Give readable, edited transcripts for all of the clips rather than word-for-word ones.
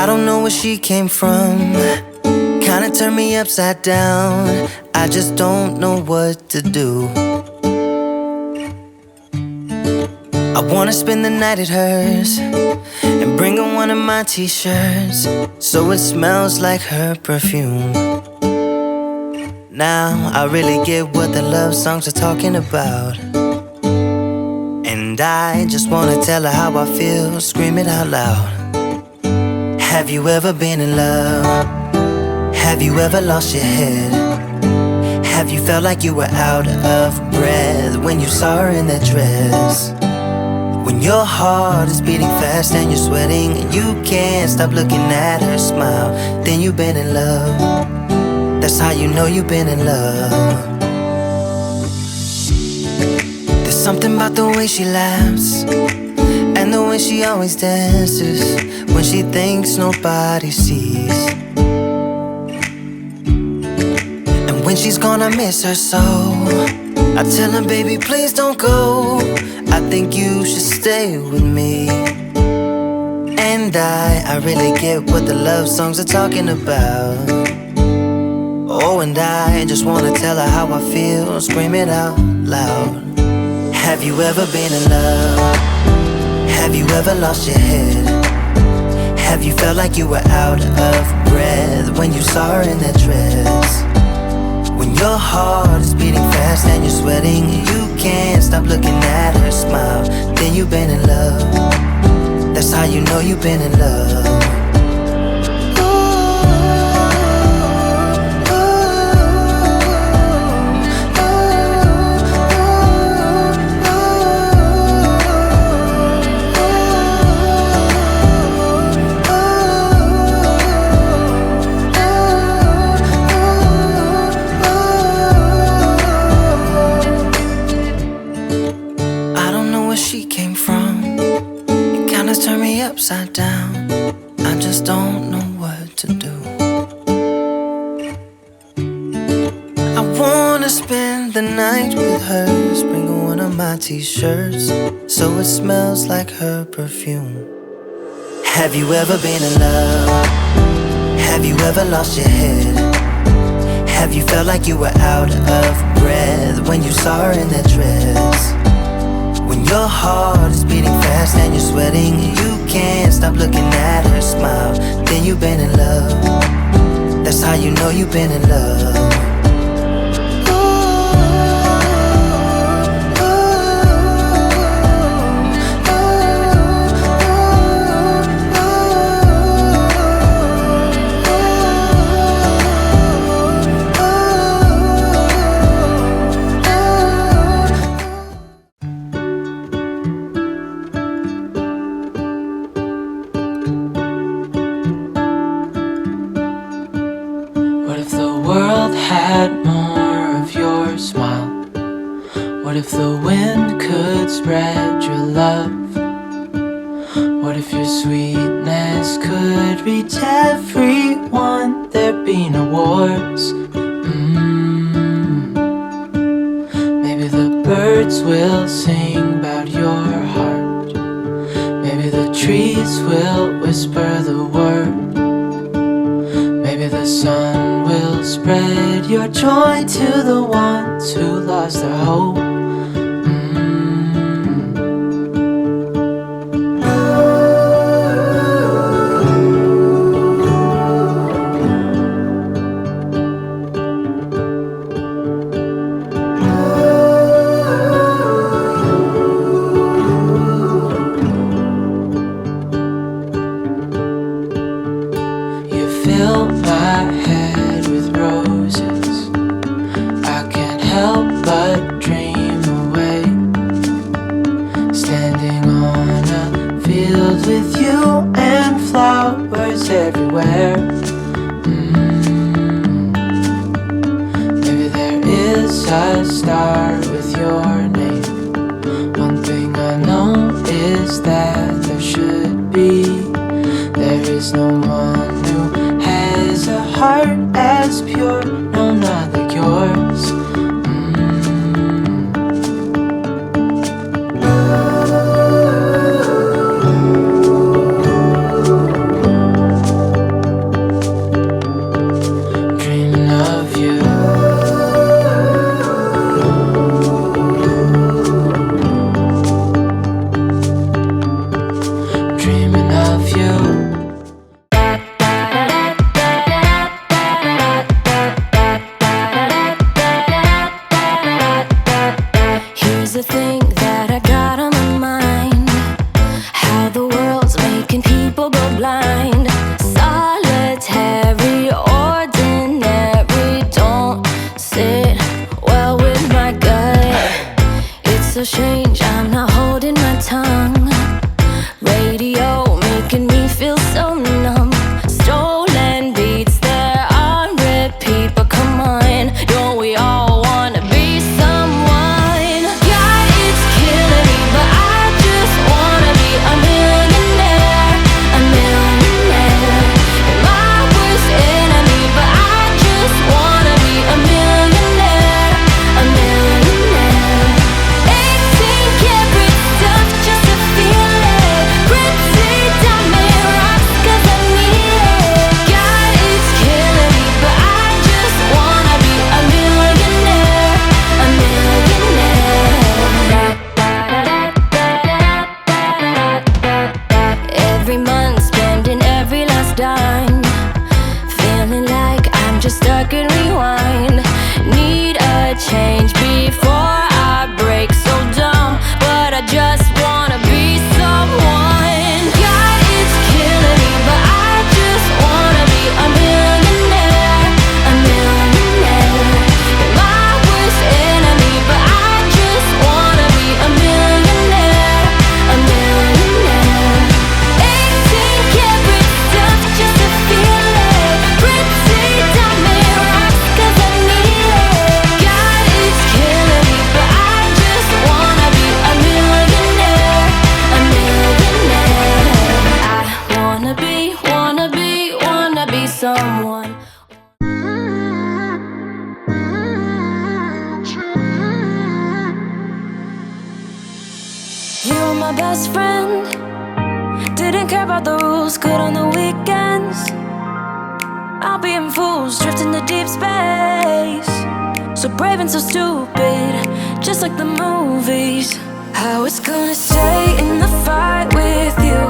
I don't know where she came from, kinda turned me upside down. I just don't know what to do. I wanna spend the night at hers and bring her one of my t-shirts, so it smells like her perfume. Now I really get what the love songs are talking about, and I just wanna tell her how I feel, scream it out loud. Have you ever been in love? Have you ever lost your head? Have you felt like you were out of breath when you saw her in that dress? When your heart is beating fast and you're sweating and you can't stop looking at her smile, then you've been in love. That's how you know you've been in love. There's something about the way she laughs and the way she always dances when she thinks nobody sees. And when she's gone I miss her so. I tell her, baby, please don't go, I think you should stay with me. And I really get what the love songs are talking about. Oh, and I just wanna tell her how I feel, scream it out loud. Have you ever been in love? Have you ever lost your head? Have you felt like you were out of breath when you saw her in that dress? When your heart is beating fast and you're sweating and you can't stop looking at her smile, then you've been in love. That's how you know you've been in love. Upside down, I just don't know what to do. I wanna spend the night with her, bring her one of my t-shirts, so it smells like her perfume. Have you ever been in love? Have you ever lost your head? Have you felt like you were out of breath when you saw her in that dress? When your heart is beating fast and you're sweating and you can't stop looking at her smile, then you've been in love. That's how you know you've been in love. What if the wind could spread your love? What if your sweetness could reach everyone? There'd be no wars. Maybe the birds will sing about your heart. Maybe the trees will whisper the word. Maybe the sun will spread your joy to the ones who lost their hope. Fill my head with roses, I can't help but dream away. Standing on a field with you and flowers everywhere. Maybe there is a star with your name. One thing I know is that there should be. There is no one who has a heart as pure, no, not like yours. every month, spending every last dime. Feeling like I'm just stuck in rewind. Need a change before I break. So dumb, but I just wanna be someone. God, it's killing me, but I just wanna be a millionaire. A millionaire. You're my worst enemy, but I just wanna be a millionaire. A millionaire. 18 karat stuff just to feel it. Pretty diamond rocks 'cause I need it. God, it's killing me, but I just wanna be a millionaire. A millionaire. I wanna be someone. You were my best friend. Didn't care about the rules, good on the weekends. I'll be in fools, drifting to deep space. So brave and so stupid, just like the movies. I was gonna stay in the fight with you,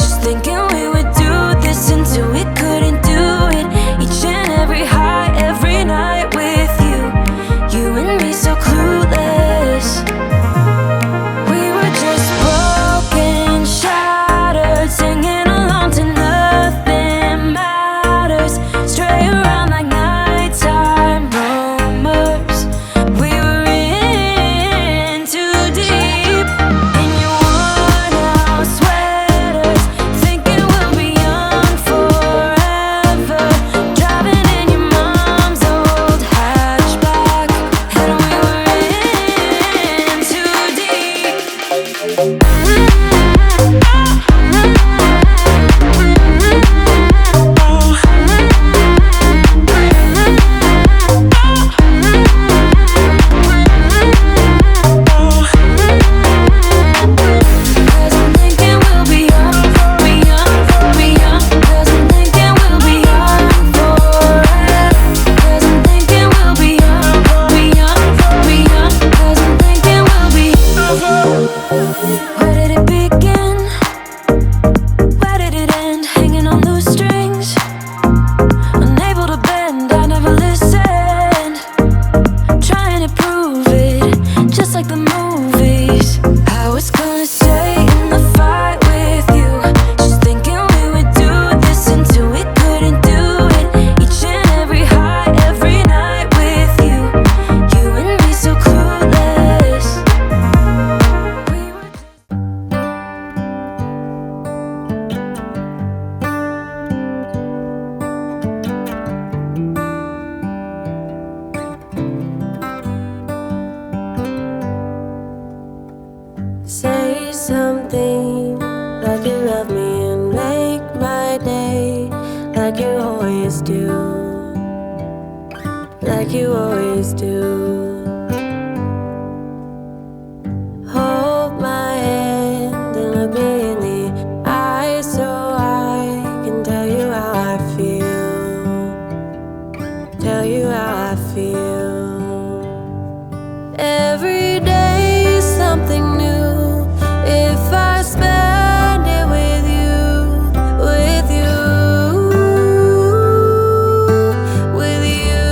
just thinking we would do this until we couldn't do it. Each and every high, every night with you. You and me so clueless. We were just broken, shattered, singing along to nothing matters. Stray around like nighttime rumors. We were in too deep. In your worn-out sweaters, thinking we'll be young forever. Driving in your mom's old hatchback, and we were in too deep. Cause I'm thinking we'll be young, be young, be young. Cause I'm thinking we'll be young forever. Cause I'm thinking we'll be young, be young, be young. Cause I'm thinking we'll be. Where did it begin? Where did it end? Hanging on loose strings, unable to bend. I never listened, trying to prove it, just like the movies. I was gonna stay in the fight with you, just thinking we would do this until we couldn't do it. Each and every high, every night with you. You and me so clueless. We were say something like you love me and make my day, like you always do, like you always do. Hold my hand and look me in the eyes so I can tell you how I feel, tell you how I feel. Every day is something new if I spend it with you, with you, with you.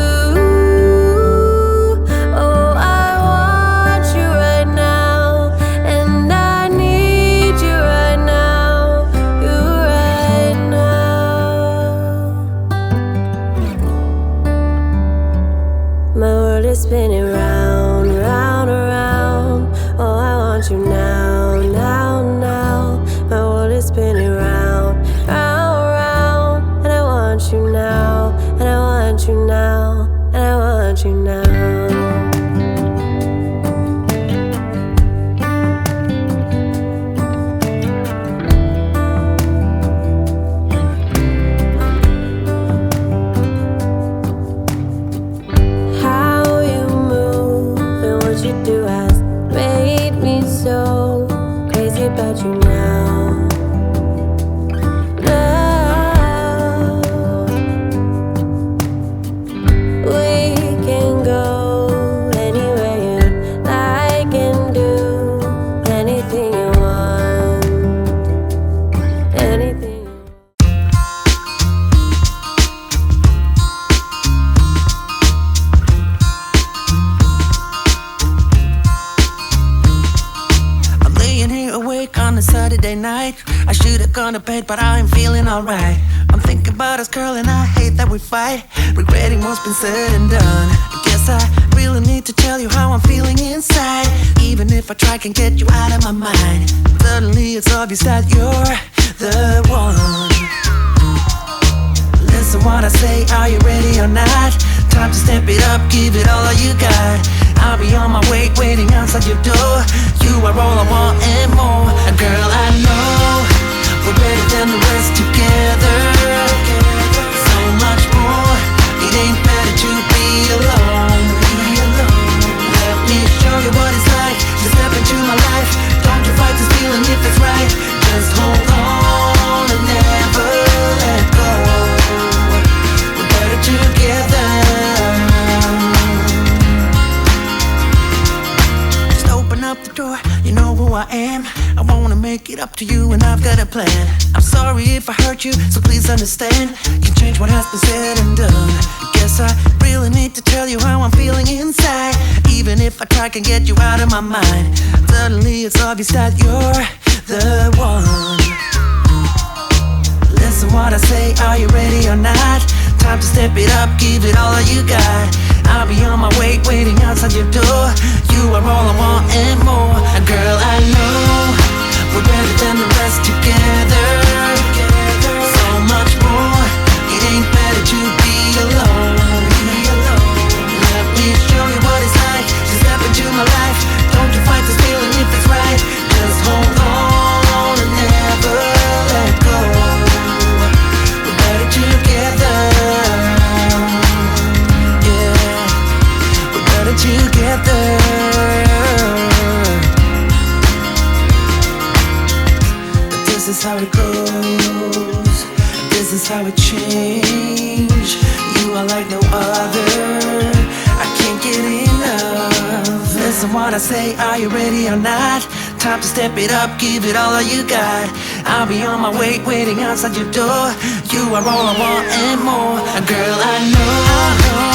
Oh, I want you right now, and I need you right now, you right now. My world is spinning round, round, around. Oh, I want you now, now, now. My world is spinning round, round, round. And I want you now, and I want you now, and I want you now. How you move and what you do has made me so crazy about you now. Now we can go gonna bed, but I am feeling alright. I'm thinking about us, girl, and I hate that we fight. Regretting what's been said and done. I guess I really need to tell you how I'm feeling inside. Even if I try, can't get you out of my mind. Suddenly it's obvious that you're the one. Listen what I say, are you ready or not? Time to step it up, give it all you got. I'll be on my way, waiting outside your door. You are all I want and more. And girl, I know we're better than the rest together. So much more, it ain't better to be alone. Let me show you what it's like to step into my life. Don't you fight this feeling if it's right. Just hold on and never let go. We're better together. Just open up the door, you know who I am. I wanna make it up to you and I've got a plan. I'm sorry if I hurt you, so please understand. Can change what has been said and done. Guess I really need to tell you how I'm feeling inside. Even if I try, can get you out of my mind. Suddenly it's obvious that you're the one. Listen what I say, are you ready or not? Time to step it up, give it all you got. I'll be on my way, waiting outside your door. You are all I want and more. And girl, I know we're better than the rest together. So much more, it ain't better to be alone. Let me show you what it's like to step into my life. Don't you fight this feeling if it's right. Just hold on and never let go. We're better together. Yeah, we're better together. This is how it goes. This is how it changed. You are like no other. I can't get enough. Listen what I say, are you ready or not? Time to step it up, give it all you got. I'll be on my way, waiting outside your door. You are all I want and more. And girl, I know